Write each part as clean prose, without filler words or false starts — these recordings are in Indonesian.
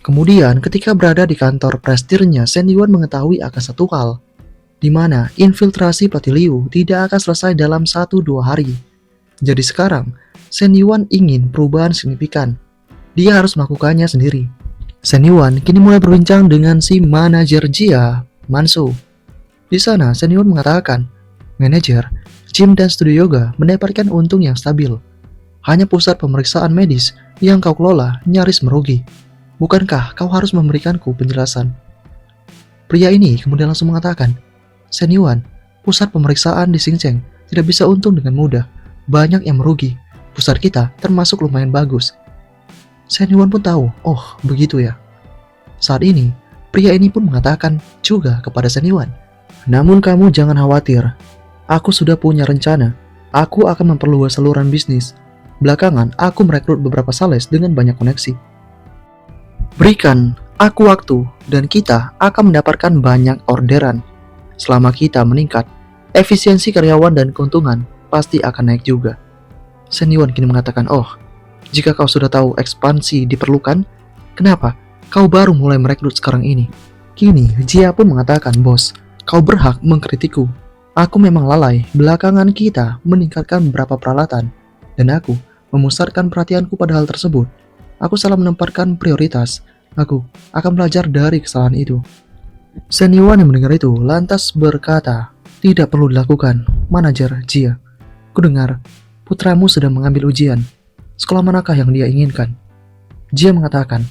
Kemudian ketika berada di kantor presidennya, Shen Yuan mengetahui akan satu hal, di mana infiltrasi pelatih Liu tidak akan selesai dalam 1-2 hari. Jadi sekarang, Shen Yuan ingin perubahan signifikan. Dia harus melakukannya sendiri. Shen Yuan kini mulai berbincang dengan si manajer Jia, Mansu. Di sana, Shen Yuan mengatakan, manajer, gym dan studio yoga mendapatkan untung yang stabil. Hanya pusat pemeriksaan medis yang kau kelola nyaris merugi. Bukankah kau harus memberikanku penjelasan? Pria ini kemudian langsung mengatakan, Shen Yuan, pusat pemeriksaan di Xinjiang tidak bisa untung dengan mudah. Banyak yang merugi. Pusat kita termasuk lumayan bagus. Shen Yuan pun tahu, oh begitu ya. Saat ini, pria ini pun mengatakan juga kepada Shen Yuan, namun kamu jangan khawatir. Aku sudah punya rencana. Aku akan memperluas saluran bisnis. Belakangan, aku merekrut beberapa sales dengan banyak koneksi. Berikan aku waktu dan kita akan mendapatkan banyak orderan. Selama kita meningkat, efisiensi karyawan dan keuntungan pasti akan naik juga. Shen Yuan kini mengatakan, oh, jika kau sudah tahu ekspansi diperlukan, kenapa kau baru mulai merekrut sekarang ini? Kini, Jia pun mengatakan, bos, kau berhak mengkritikku. Aku memang lalai, belakangan kita meningkatkan beberapa peralatan, dan aku memusatkan perhatianku pada hal tersebut. Aku salah menempatkan prioritas. Aku akan belajar dari kesalahan itu. Shen Yuan yang mendengar itu lantas berkata, tidak perlu dilakukan, manajer Jia. Kudengar, putramu sedang mengambil ujian. Sekolah manakah yang dia inginkan? Jia mengatakan,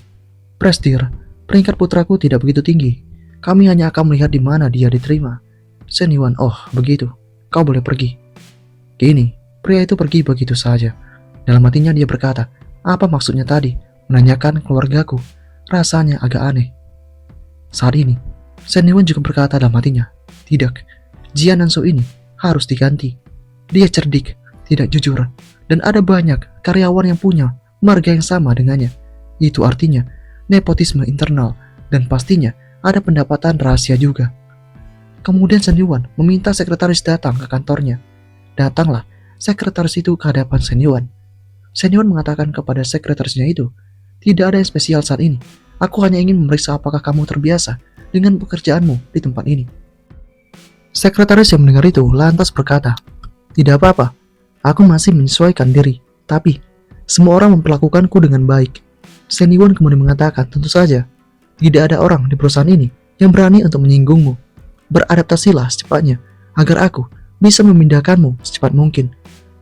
Presdir, peringkat putraku tidak begitu tinggi. Kami hanya akan melihat di mana dia diterima. Shen Yuan, oh begitu, kau boleh pergi. Kini, pria itu pergi begitu saja. Dalam hatinya dia berkata, apa maksudnya tadi? Menanyakan keluargaku. Rasanya agak aneh. Saat ini, Shen Yuan juga berkata dalam hatinya, tidak, Jia Nansu ini harus diganti. Dia cerdik, tidak jujur, dan ada banyak karyawan yang punya marga yang sama dengannya. Itu artinya nepotisme internal, dan pastinya ada pendapatan rahasia juga. Kemudian Shen Yuan meminta sekretaris datang ke kantornya. Datanglah sekretaris itu ke hadapan Shen Yuan. Shen Yuan mengatakan kepada sekretarisnya itu, tidak ada yang spesial saat ini. Aku hanya ingin memeriksa apakah kamu terbiasa dengan pekerjaanmu di tempat ini. Sekretaris yang mendengar itu lantas berkata, tidak apa-apa, aku masih menyesuaikan diri, tapi semua orang memperlakukanku dengan baik. Shen Yuan kemudian mengatakan, tentu saja, tidak ada orang di perusahaan ini yang berani untuk menyinggungmu. Beradaptasilah secepatnya, agar aku bisa memindahkanmu secepat mungkin.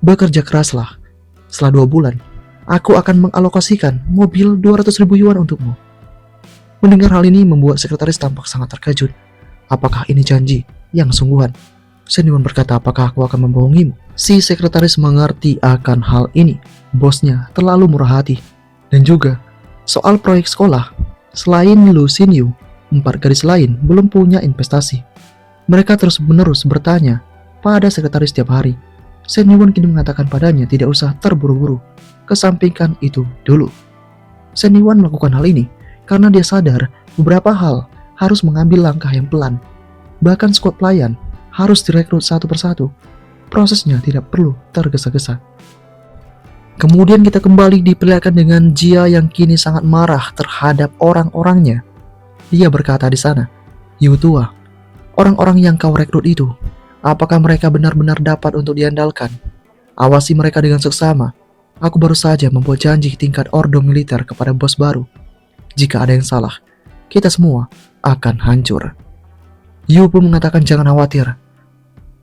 Bekerja keraslah. Setelah 2 bulan, aku akan mengalokasikan mobil 200.000 yuan untukmu. Mendengar hal ini membuat sekretaris tampak sangat terkejut. Apakah ini janji yang sungguhan? Shen Yuan berkata, apakah aku akan membohongimu? Si sekretaris mengerti akan hal ini. Bosnya terlalu murah hati. Dan juga, soal proyek sekolah, selain Lu Xinyu, 4 gadis lain belum punya investasi. Mereka terus-menerus bertanya pada sekretaris setiap hari. Shen Yuan kini mengatakan padanya tidak usah terburu-buru, kesampingkan itu dulu. Shen Yuan melakukan hal ini karena dia sadar beberapa hal harus mengambil langkah yang pelan. Bahkan skuad pelayan harus direkrut satu persatu. Prosesnya tidak perlu tergesa-gesa. Kemudian kita kembali diperlihatkan dengan Jia yang kini sangat marah terhadap orang-orangnya. Dia berkata di sana, Yu tua, orang-orang yang kau rekrut itu, apakah mereka benar-benar dapat untuk diandalkan? Awasi mereka dengan seksama. Aku baru saja membuat janji tingkat ordo militer kepada bos baru. Jika ada yang salah, kita semua akan hancur. Yu pun mengatakan jangan khawatir.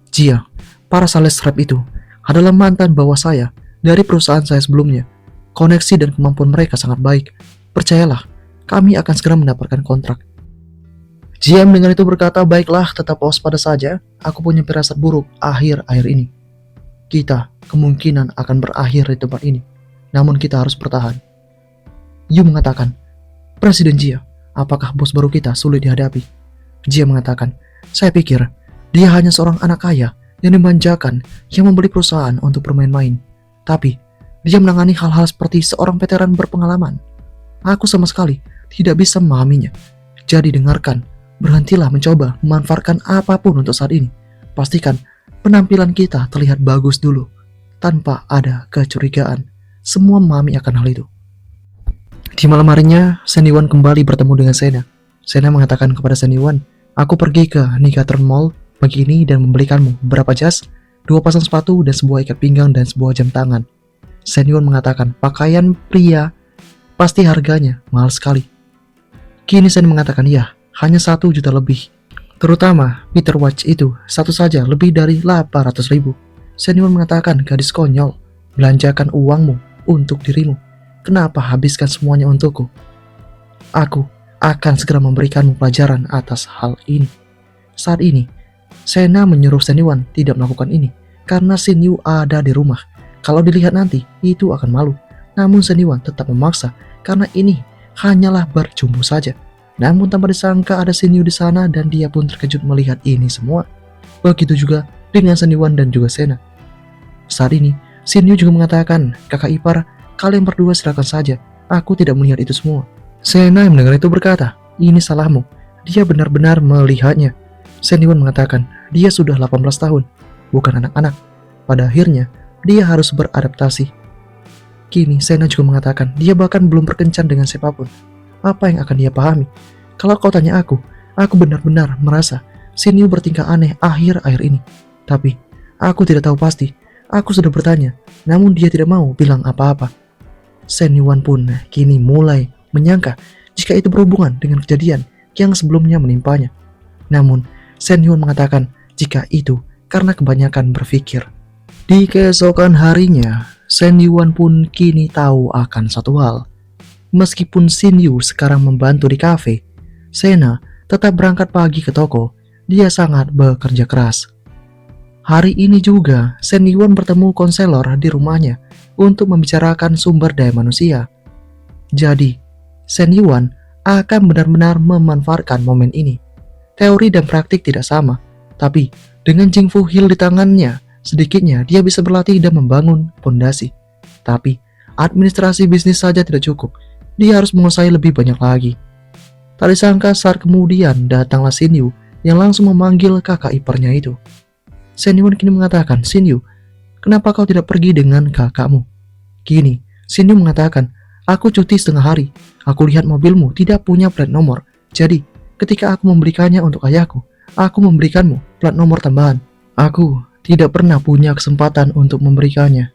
Jia, para sales rep itu adalah mantan bawah saya dari perusahaan saya sebelumnya. Koneksi dan kemampuan mereka sangat baik. Percayalah, kami akan segera mendapatkan kontrak. Jia mendengar itu berkata, baiklah, tetap waspada saja. Aku punya firasat buruk akhir-akhir ini. Kita kemungkinan akan berakhir di tempat ini. Namun kita harus bertahan. Yu mengatakan, Presiden Jia, apakah bos baru kita sulit dihadapi? Jia mengatakan, saya pikir dia hanya seorang anak kaya yang dimanjakan yang membeli perusahaan untuk bermain-main. Tapi dia menangani hal-hal seperti seorang veteran berpengalaman. Aku sama sekali tidak bisa memahaminya. Jadi dengarkan, berhentilah mencoba memanfaatkan apapun untuk saat ini. Pastikan penampilan kita terlihat bagus dulu, tanpa ada kecurigaan. Semua memahami akan hal itu. Di malam harinya, Shen Yuan kembali bertemu dengan Sena. Sena mengatakan kepada Shen Yuan, "Aku pergi ke Nigatron Mall pagi ini dan membelikanmu beberapa jas, 2 pasang sepatu, dan sebuah ikat pinggang dan sebuah jam tangan." Shen Yuan mengatakan, "Pakaian pria pasti harganya mahal sekali." Kini Shen mengatakan, "Ya, hanya 1 juta lebih. Terutama Peter Watch itu, satu saja lebih dari 800 ribu." Shen Yuan mengatakan, "Gadis konyol, belanjakan uangmu untuk dirimu. Kenapa habiskan semuanya untukku? Aku akan segera memberikanmu pelajaran atas hal ini." Saat ini, Sena menyuruh Shen Yuan tidak melakukan ini karena Shen Yu ada di rumah. Kalau dilihat nanti, itu akan malu. Namun Shen Yuan tetap memaksa karena ini hanyalah berjumpa saja. Namun tanpa disangka ada Shen Yu di sana dan dia pun terkejut melihat ini semua. Begitu juga dengan Shen Yuan dan juga Sena. Saat ini, Shen Yu juga mengatakan, "Kakak ipar, kalian berdua silakan saja. Aku tidak melihat itu semua." Sena yang mendengar itu berkata, "Ini salahmu. Dia benar-benar melihatnya." Shen Yuan mengatakan, "Dia sudah 18 tahun, bukan anak-anak. Pada akhirnya, dia harus beradaptasi." Kini, Sena juga mengatakan, dia bahkan belum berkencan dengan siapapun. Apa yang akan dia pahami? Kalau kau tanya aku benar-benar merasa Shen Yu bertingkah aneh akhir-akhir ini. Tapi, aku tidak tahu pasti. Aku sudah bertanya, namun dia tidak mau bilang apa-apa. Shen Yuan pun kini mulai menyangka jika itu berhubungan dengan kejadian yang sebelumnya menimpanya. Namun, Shen Yuan mengatakan jika itu karena kebanyakan berpikir. Di keesokan harinya, Shen Yuan pun kini tahu akan satu hal. Meskipun Shen Yu sekarang membantu di kafe, Sena tetap berangkat pagi ke toko. Dia sangat bekerja keras. Hari ini juga, Shen Yuan bertemu konselor di rumahnya untuk membicarakan sumber daya manusia. Jadi, Shen Yuan akan benar-benar memanfaatkan momen ini. Teori dan praktik tidak sama, tapi dengan Jing Fu Hill di tangannya, sedikitnya dia bisa berlatih dan membangun fondasi. Tapi, administrasi bisnis saja tidak cukup. Dia harus menguasai lebih banyak lagi. Tak disangka saat kemudian datanglah Shen Yu yang langsung memanggil kakak iparnya itu. Shen Yuan kini mengatakan, "Shen Yu, kenapa kau tidak pergi dengan kakakmu?" Kini, Shen Yu mengatakan, "Aku cuti setengah hari. Aku lihat mobilmu tidak punya plat nomor. Jadi, ketika aku memberikannya untuk ayahku, aku memberikanmu plat nomor tambahan. Aku tidak pernah punya kesempatan untuk memberikannya."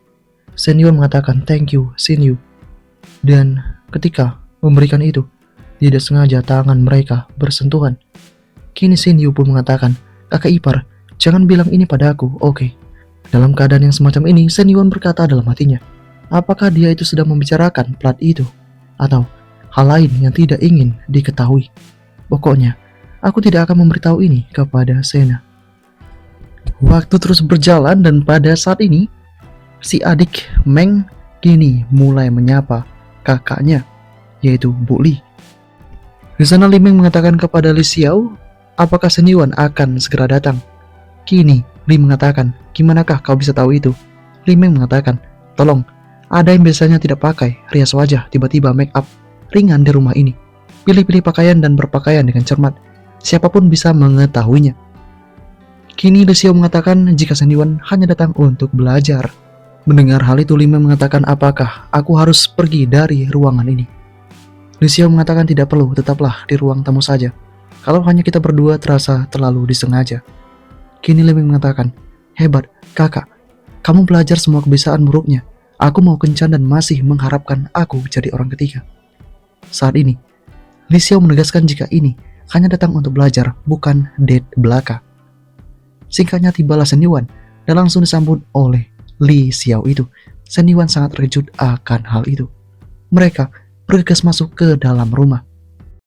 Shen Yuan mengatakan, "Thank you, Shen Yu." Dan ketika memberikan itu, tidak sengaja tangan mereka bersentuhan. Kini Shen Yu pun mengatakan, "Kakak ipar, jangan bilang ini padaku, oke?" Dalam keadaan yang semacam ini, Shen Yuan berkata dalam hatinya, apakah dia itu sedang membicarakan plat itu? Atau hal lain yang tidak ingin diketahui? Pokoknya, aku tidak akan memberitahu ini kepada Sena. Waktu terus berjalan dan pada saat ini, si adik Meng kini mulai menyapa kakaknya, yaitu Bu Li. Di sana Li Meng mengatakan kepada Li Xiao, apakah Shen Yuan akan segera datang? Kini Li mengatakan, "Gimanakah kau bisa tahu itu?" Li Meng mengatakan, "Tolong, ada yang biasanya tidak pakai rias wajah tiba-tiba make up ringan di rumah ini. Pilih-pilih pakaian dan berpakaian dengan cermat. Siapapun bisa mengetahuinya." Kini Li Xiao mengatakan jika Shen Yuan hanya datang untuk belajar. Mendengar hal itu, Li Meng mengatakan, apakah aku harus pergi dari ruangan ini? Li Xiao mengatakan tidak perlu, tetaplah di ruang tamu saja. Kalau hanya kita berdua terasa terlalu disengaja. Kini Li Meng mengatakan, hebat, kakak. Kamu belajar semua kebiasaan buruknya. Aku mau kencan dan masih mengharapkan aku jadi orang ketiga. Saat ini, Li Xiao menegaskan jika ini hanya datang untuk belajar, bukan date belaka. Singkatnya tibalah Shen Yuan dan langsung disambut oleh Li Xiao itu. Shen Yuan sangat terkejut akan hal itu. Mereka bergegas masuk ke dalam rumah.